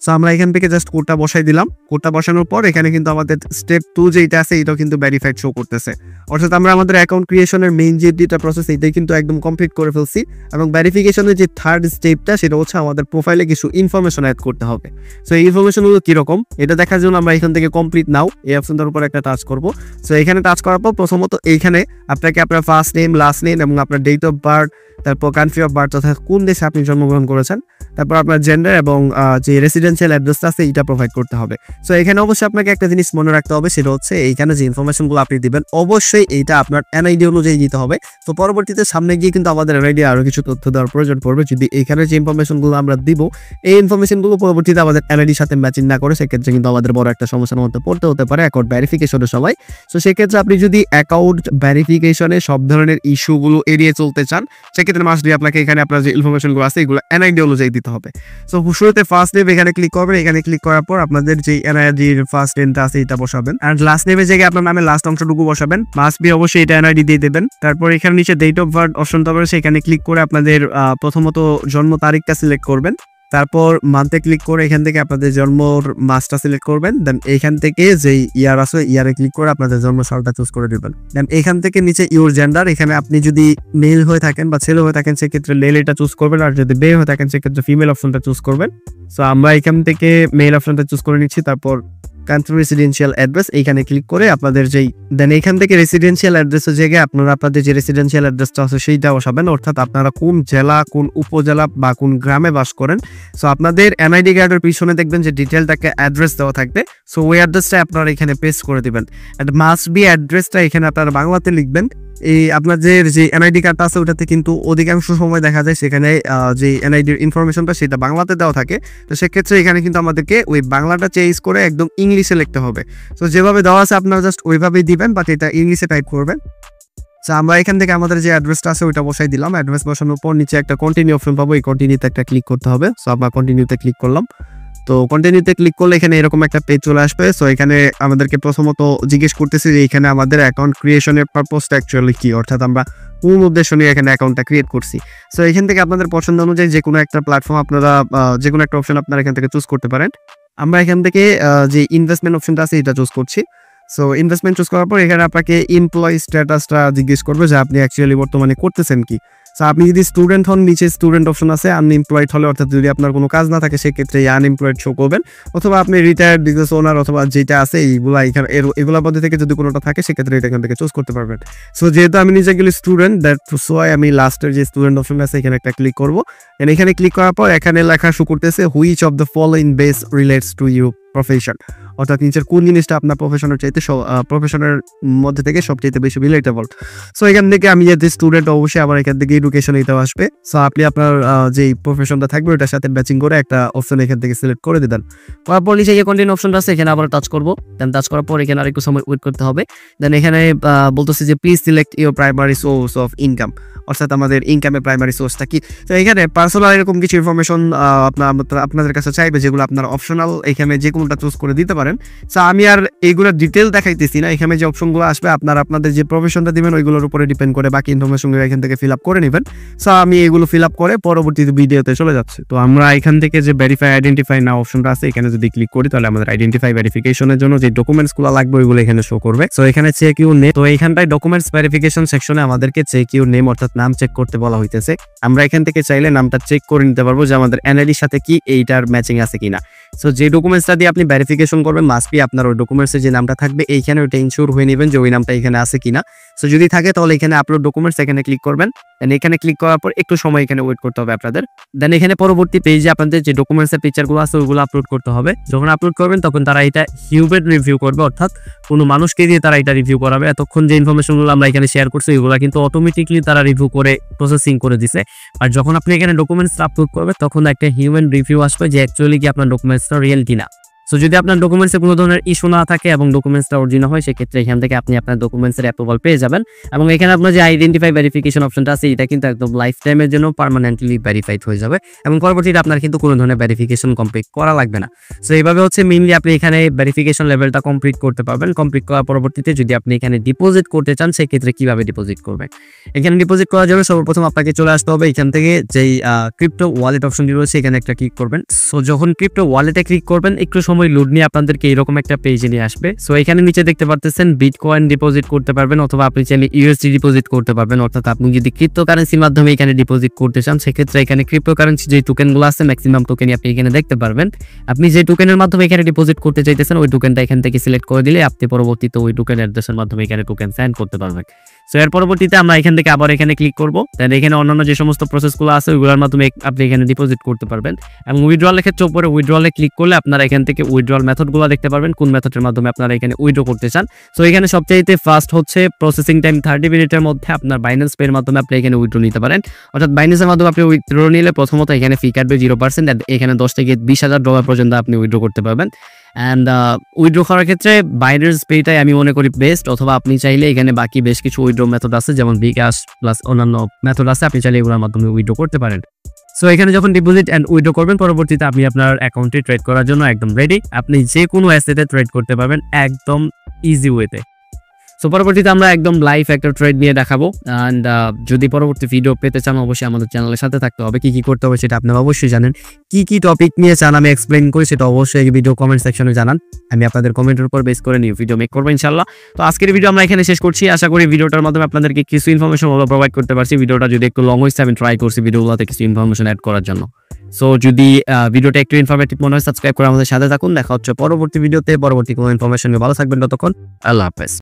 সো আমরা এখান থেকে জাস্ট কোডটা বসাই দিলাম। কোডটা বসানোর পর এখানে কিন্তু আমাদের স্টেপ 2 যেটা আছে এটাও কিন্তু ভেরিফাইড শো করতেছে। অর্থাৎ আমরা আমাদের অ্যাকাউন্ট ক্রিয়েশনের মেইন যে দুইটা প্রসেস এটাই কিন্তু একদম কমপ্লিট করে ফেলছি এবং ভেরিফিকেশনের যে থার্ড স্টেপটা সেটা হচ্ছে আমাদের প্রোফাইলে কিছু ইনফরমেশন অ্যাড করতে হবে। সো এই ইনফরমেশনগুলো কীরকম এটা দেখার জন্য আমরা এখান থেকে কমপ্লিট নাও এই অপশনটার উপর একটা টাচ করব। সো এখানে টাচ করার পর প্রথমত এইখানে আপনাকে আপনার ফার্স্ট নেম, লাস্ট নেম এবং আপনার ডেট অফ বার্থ, তারপর কান্ট্রি অফ বার্থ অর্থাৎ কোন দেশে আপনি জন্মগ্রহণ করেছেন, তারপর আপনার জেন্ডার এবং যে রেসিডেন্সিয়াল অ্যাড্রেসটা আছে এটা প্রোভাইড করতে হবে। সো এখানে অবশ্যই আপনাকে একটা জিনিস মনে রাখতে হবে সেটা হচ্ছে এইখানে যে ইনফরমেশনগুলো আপনি দিবেন অবশ্যই এইটা আপনার এনআইডি অনুযায়ী দিতে হবে। তো পরবর্তীতে সামনে গিয়ে কিন্তু আমাদের এনআইডি আরও কিছু তথ্য দেওয়ার প্রয়োজন পড়বে। যদি এখানে যে ইনফরমেশনগুলো আমরা দিব এই ইনফরমেশনগুলো পরবর্তীতে আমাদের এনআইডির সাথে ম্যাচিং না করে সেক্ষেত্রে কিন্তু আমাদের বড় একটা সমস্যার মধ্যে পড়তে হতে পারে অ্যাকাউন্ট ভেরিফিকেশনের সময়। সো সেক্ষেত্রে আপনি যদি অ্যাকাউন্ট ভেরিফিকেশনে সব ধরনের ইস্যুগুলো এড়িয়ে চলতে চান সেক্ষেত্রে মাস্ট বি আপনাকে এখানে আপনার যে ইনফরমেশনগুলো আছে এগুলো এনআইডি অনুযায়ী দিতে হবে। সো শুরুতে ফার্স্ট নেম এখানে ক্লিক করবেন। এখানে ক্লিক করার পর আপনাদের যে এনআইডির ফার্স্ট নেমটা আছে এটা বসাবেন আর লাস্ট নেমের জায়গায় আপনার নামের লাস্ট অংশটুকু বসাবেন। মাস্ট বি অবশ্যই এটা এনআইডি দিয়ে দেবেন। তারপর এখানে নিচে ডেট অফ বার্থ অপশনটা পাবেন, সেখানে ক্লিক করে আপনাদের প্রথমত জন্ম তারিখটা সিলেক্ট করবেন। তারপর মান্থে ক্লিক করে এখান থেকে আপনাদের জন্মর মাসটা সিলেক্ট করবেন। দেন এখান থেকে যেই ইয়ার আছে ইয়ারে ক্লিক করে আপনাদের জন্ম সালটা চুজ করে দিবেন। দেন এখান থেকে নিচে ইউর জেন্ডার, এখানে আপনি যদি মেল হয়ে থাকেন বা ছেলে হয়ে থাকেন সেক্ষেত্রে মেল এটা চুজ করবেন, আর যদি মেয়ে হয়ে থাকেন সেক্ষেত্রে ফিমেল অপশনটা চুজ করবেন। সো আমরা এখান থেকে মেল অপশনটা চুজ করে নিচ্ছি। তারপর কান্ট্রি রেসিডেন্সিয়াল অ্যাড্রেস এইখানে ক্লিক করে আপনাদের যেই দেন এখান থেকে রেসিডেন্সিয়াল অ্যাড্রেসের জায়গায় আপনারা আপনাদের যে রেসিডেন্সিয়াল অ্যাড্রেসটা আছে সেইটা বসাবেন, অর্থাৎ আপনারা কোন জেলা, কোন উপজেলা বা কোন গ্রামে বাস করেন। সো আপনাদের এনআইডি কার্ডের পিছনে দেখবেন যে ডিটেলটাকে অ্যাড্রেস দেওয়া থাকবে। সো ওই অ্যাড্রেসটা আপনারা এখানে পেস্ট করে দিবেন। অ্যান্ড মাস্ট বি অ্যাড্রেসটা এখানে আপনারা বাংলাতে লিখবেন। এই আপনাদের যে এনআইডি কার্ডটা আছে ওটাতে কিন্তু অধিকাংশ সময় দেখা যায় সেখানে যে এনআইডির ইনফরমেশনটা সেটা বাংলাতে দেওয়া থাকে। তো সেক্ষেত্রে এখানে কিন্তু আমাদেরকে ওই বাংলাটা চেঞ্জ করে একদম ইংলিশে লিখতে হবে। সো যেভাবে দেওয়া আছে আপনারা জাস্ট ওইভাবেই দিবেন, বাট এটা ইংলিশে টাইপ করবেন। সো আমরা এখান থেকে আমাদের যে অ্যাড্রেসটা আছে ওইটা বসাই দিলাম। অ্যাড্রেস বসানোর পর নিচে একটা কন্টিনিউ অপশন পাবো, এই কন্টিনিউতে একটা ক্লিক করতে হবে। সো আমরা কন্টিনিউতে ক্লিক করলাম। তো কন্টিনিউতে ক্লিক করলে এখানে এরকম একটা পেজ চলে আসবে। সো এখানে আমাদেরকে প্রথমত জিজ্ঞেস করতেছে যে এখানে আমাদের অ্যাকাউন্ট ক্রিয়েশনের পারপোজটা অ্যাকচুয়ালি কি, অর্থাৎ আমরা কোন উদ্দেশ্য নিয়ে এখানে অ্যাকাউন্টটা ক্রিয়েট করছি। সো এখান থেকে আপনাদের পছন্দ অনুযায়ী যে কোনো একটা প্ল্যাটফর্ম আপনারা যে কোনো একটা অপশন আপনারা এখান থেকে চুজ করতে পারেন। আমরা এখান থেকে যে ইনভেস্টমেন্ট অপশনটা আছে এটা চুজ করছি। সো ইনভেস্টমেন্ট চুজ করার পর এখানে আপনাকে এমপ্লয়ি স্ট্যাটাসটা জিজ্ঞেস করবে যে আপনি অ্যাকচুয়ালি বর্তমানে করতেছেন কি। সো আপনি যদি স্টুডেন্ট হন নিচে স্টুডেন্ট অপশন আছে, আনএমপ্লয়েড হলে অর্থাৎ যদি আপনার কোনো কাজ না থাকে সেক্ষেত্রে এই আনএমপ্লয়েড শো করবেন, অথবা আপনি রিটায়ার্ড বিজনেস ওনার অথবা যেটা আছে এইগুলা এখানে এগুলোর মধ্যে থেকে যদি কোনোটা থাকে সেক্ষেত্রে এটা এখান থেকে চুজ করতে পারবেন। সো যেহেতু আমি নিজে গেলে স্টুডেন্ট, দ্যাট সো আমি লাস্টের যে স্টুডেন্ট অপশন আছে এখানে একটা ক্লিক করবো। এখানে ক্লিক করার পর এখানে লেখা শো করতেছে which of the following base relates to you profession, অর্থাৎ নিচের কোন জিনিসটা আপনার প্রফেশনের চাইতে প্রফেশনের মধ্যে থেকে সবচেয়ে বেশি রিলেটেবল। সো এখান থেকে আমি যে স্টুডেন্ট অবশ্যই আবার এখান থেকে এডুকেশন এটাও আসবে। সো আপনি আপনার যেই প্রফেশনটা থাকবে ওটার সাথে ম্যাচিং করে একটা অপশন এখান থেকে সিলেক্ট করে দিবেন। তারপর নিচে যে কন্টিনিউ অপশনটা আছে এখানে আবার টাচ করবো। দেন টাচ করার পর এখানে আরেকটু সময় ওয়েট করতে হবে। দেন এখানে বলতেছে যে please select your primary source of income, অর্থাৎ আমাদের ইনকামের প্রাইমারি সোর্সটা কি। তো এখানে পার্সোনাল এরকম কিছু ইনফরমেশন আপনাদের কাছে চাইবে যেগুলো আপনার অপশনাল, এখানে যে কোনোটা চুজ করে দিতে পারেন। সো আমি আর এইগুলো ডিটেল দেখাইতেছি না, এখানে যে অপশনগুলো আসবে আপনাদের যে প্রফেশনটা দিবেন ওইগুলোর উপরে ডিপেন্ড করে বাকি ইনফরমেশনগুলো এখান থেকে ফিল আপ করে নেবেন। সো আমি এগুলো ফিল আপ করে পরবর্তী ভিডিওতে চলে যাচ্ছে। তো আমরা এখান থেকে যে ভেরিফাই আইডেন্টিফাই না অপশনটা আছে এখানে যদি ক্লিক করি তাহলে আমাদের আইডেন্টিফাই ভেরিফিকেশনের জন্য যে ডকুমেন্টসগুলো লাগবে ওইগুলো এখানে শো করবে। সো এখানে চেক ইউর নেম, তো এইখানটায় ডকুমেন্টস ভেরিফিকেশন সেকশনে আমাদেরকে চেক ইউর নেম অর্থাৎ নাম চেক করতে বলা হইতেছে। আমরা এখান থেকে চাইলে নামটা চেক করে নিতে পারবো যে আমাদের এনআইডির সাথে কি এইটার ম্যাচিং আছে কিনা। সো যে ডকুমেন্টসটা দিয়ে আপনি ভেরিফিকেশন করবেন মাস্ট বি আপনার ওই ডকুমেন্টসে যে নামটা থাকবে এইখানে ওইটা ইনশিওর হয়ে নেবেন যে ওই নামটা এখানে আছে কিনা। সো যদি থাকে তাহলে এখানে আপলোড ডকুমেন্টস এখানে ক্লিক করবেন। দেন এখানে ক্লিক করার পর একটু সময় এখানে ওয়েট করতে হবে আপনাদের। দেন এখানে পরবর্তী পেজে আপনাদের যে ডকুমেন্টসের পিকচারগুলো আছে ওইগুলো আপলোড করতে হবে। যখন আপলোড করবেন তখন তারা এটা হিউম্যান রিভিউ করবে, অর্থাৎ কোনো মানুষকে দিয়ে তারা এটা রিভিউ করাবে। এতক্ষণ যে ইনফরমেশনগুলো আমরা এখানে শেয়ার করছি ওইগুলো কিন্তু অটোমেটিকলি তারা রিভিউ করে প্রসেসিং করে দিছে। আর যখন আপনি এখানে ডকুমেন্টস আপলোড করবেন তখন একটা হিউম্যান রিভিউ আসবে যে অ্যাকচুয়ালি কি আপনার ডকুমেন্টসটা রিয়েল কিনা। সো যদি আপনার ডকুমেন্টসে কোনো ধরনের ইস্যু না থাকে এবং ডকুমেন্টসটা অরিজিনাল হয় সেক্ষেত্রে এখান থেকে আপনি আপনার ডকুমেন্টসের অ্যাপ্রুভাল পেয়ে যাবেন। এবং এখানে আপনার যে আইডেন্টিফাই ভেরিফিকেশন অপশনটা আছে এটা কিন্তু একদম লাইফ টাইমের জন্য পার্মানেন্টলি ভেরিফাইড হয়ে যাবে এবং পরবর্তীতে আপনার কিন্তু কোনো ধরনের ভেরিফিকেশন কমপ্লিট করা লাগবে না। সো এইভাবে হচ্ছে মেইনলি আপনি এখানে ভেরিফিকেশন লেভেলটা কমপ্লিট করতে পারবেন। কমপ্লিট করার পরবর্তীতে যদি আপনি এখানে ডিপোজিট করতে চান সেক্ষেত্রে কিভাবে ডিপোজিট করবেন। এখানে ডিপোজিট করার জন্য সর্বপ্রথম আপনাকে চলে আসতে হবে এখান থেকে যেই ক্রিপ্টো ওয়ালেট অপশনটি রয়েছে এখানে একটা ক্লিক করবেন। সো যখন ক্রিপ্টো ওয়ালেটে ক্লিক করবেন একটু সময় লোড নিয়ে আপনাদেরকে এরকম একটা পেজে নিয়ে আসবে। সো এখানে নিচে দেখতে পারতেছেন বিটকয়েন ডিপোজিট করতে পারবেন অথবা আপনি চাইলে ইউএসডি ডিপোজিট করতে পারবেন, অর্থাৎ আপনি যদি ক্রিপ্টোকারেন্সির মাধ্যমে এখানে ডিপোজিট করতে চান সেক্ষেত্রে এখানে ক্রিপ্টোকারেন্সি যে টোকেনগুলো আছে ম্যাক্সিমাম টোকেনই আপনি এখানে দেখতে পারবেন। আপনি যে টোকেনের মাধ্যমে এখানে ডিপোজিট করতে চাইতেছেন ওই টোকেনটা এখান থেকে সিলেক্ট করে দিলে আপনি পরবর্তীতে ওই টোকেন অ্যাড্রেসের মাধ্যমে এখানে টোকেন সেন্ড করতে পারবেন। সো এর পরবর্তীতে আমরা এখান থেকে আবার এখানে ক্লিক করবো। দেন এখানে অন্যান্য যে সমস্ত প্রসেসগুলো আছে ওইগুলোর মাধ্যমে আপনি এখানে ডিপোজিট করতে পারবেন এবং উইথড্রয়ালের ক্ষেত্রে উপরে উইথড্রয়ালে ক্লিক করলে আপনারা এখান থেকে উইথড্রয়াল মেথডগুলো দেখতে পারবেন, কোন মেথডের মাধ্যমে আপনারা এখানে উইথড্র করতে চান। সো এখানে সবচাইতে ফাস্ট হচ্ছে প্রসেসিং টাইম 30 মিনিটের মধ্যে আপনার বাইন্যান্স পের মাধ্যমে আপনি এখানে উইথড্র নিতে পারেন, অর্থাৎ বাইন্যান্সের মাধ্যমে আপনি উইথড্র নিলে প্রথমত এখানে ফি কাটবে 0%, এখানে $10 থেকে $20,000 পর্যন্ত আপনি উইথড্র করতে পারবেন। অ্যান্ড উইথড্র করার ক্ষেত্রে বাইন্যান্স পেটাই আমি মনে করি বেস্ট, অথবা আপনি চাইলে এখানে বাকি বেশ কিছু উইথড্র মেথড আছে যেমন বিকাশ প্লাস অন্যান্য মেথড আছে, আপনি চাইলে এগুলোর মাধ্যমে উইথড্র করতে পারেন। সো এখানে যখন ডিপোজিট অ্যান্ড উইথড্র করবেন পরবর্তীতে আপনি আপনার অ্যাকাউন্টে ট্রেড করার জন্য একদম রেডি। আপনি যে কোনো অ্যাসেটে ট্রেড করতে পারবেন একদম ইজি ওয়েতে। সো পরবর্তীতে আমরা একদম লাইভ একটা ট্রেড নিয়ে দেখাবো। অ্যান্ড যদি পরবর্তী ভিডিও পেতে চান অবশ্যই আমাদের চ্যানেলের সাথে থাকতে হবে। কি করতে হবে সেটা আপনারা অবশ্যই জানেন। কি টপিক নিয়ে চান আমি এক্সপ্লেইন করি সেটা অবশ্যই ভিডিও কমেন্ট সেকশনে জানান। আমি আপনাদের কমেন্টের উপর বেস করে নিয়ে ভিডিও মেক করবো ইনশাল্লাহ। তো আজকের ভিডিও আমরা এখানে শেষ করছি। আশা করি ভিডিওটার মাধ্যমে আপনাদেরকে কিছু ইনফরমেশন প্রোভাইড করতে পারছি। ভিডিওটা যদি একটু লং হয়েছে আমি ট্রাই করছি ভিডিওগুলোতে কিছু ইনফরমেশন অ্যাড করার জন্য। সো যদি ভিডিওটা একটু ইনফরমেটিভ মনে হয় সাবস্ক্রাইব করে আমাদের সাথে থাকুন। দেখা হচ্ছে পরবর্তী ভিডিওতে পরবর্তী কোনো ইনফরমেশন নিয়ে। ভালো থাকবেন ততক্ষণ। আল্লাহ হাফেজ।